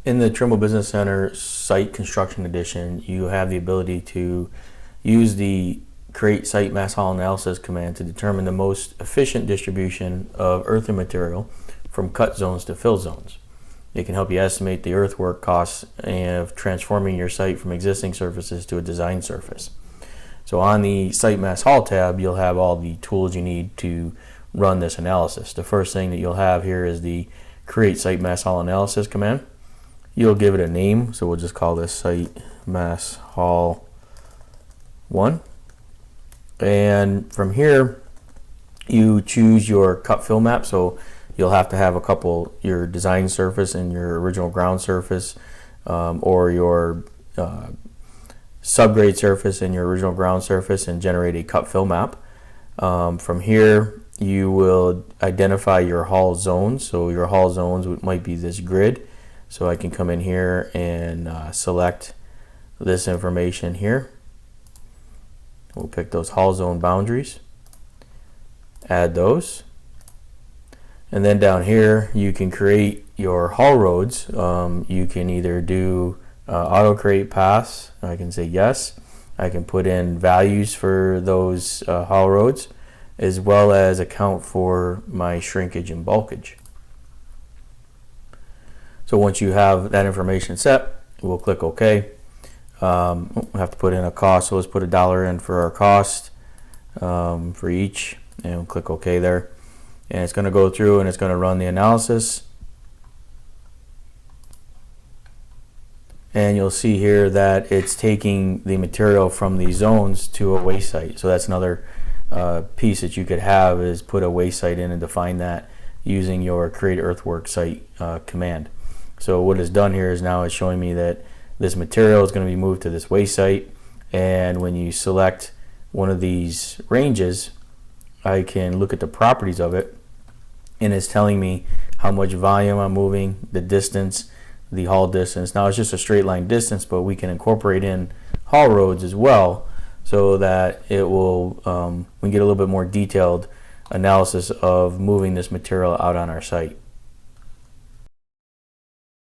In the Trimble Business Center Site Construction Edition, you have the ability to use the Create Site Mass Haul Analysis command to determine the most efficient distribution of earthen material from cut zones to fill zones. It can help you estimate the earthwork costs of transforming your site from existing surfaces to a design surface. So on the Site Mass Haul tab, you'll have all the tools you need to run this analysis. The first thing that you'll have here is the Create Site Mass Haul Analysis command. You'll give it a name, so we'll just call this Site Mass Haul 1. And from here, you choose your cut fill map. So you'll have to have a couple, your design surface and your original ground surface, or your subgrade surface and your original ground surface, and generate a cut fill map. From here, you will identify your haul zones. So your haul zones might be this grid. So I can come in here and select this information here. We'll pick those haul zone boundaries, add those, and then down here you can create your haul roads. You can either do auto create paths. I can say yes. I can put in values for those haul roads, as well as account for my shrinkage and bulkage. So once you have that information set, we'll click OK. We have to put in a cost, so let's put $1 in for our cost for each, and we'll click OK there. And it's going to go through and it's going to run the analysis. And you'll see here that it's taking the material from these zones to a waste site. So that's another piece that you could have, is put a waste site in and define that using your Create Earthwork Site command. So what it's done here is now it's showing me that this material is going to be moved to this waste site, and when you select one of these ranges, I can look at the properties of it, and it's telling me how much volume I'm moving, the distance, the haul distance. Now it's just a straight line distance, but we can incorporate in haul roads as well, so that it will we get a little bit more detailed analysis of moving this material out on our site.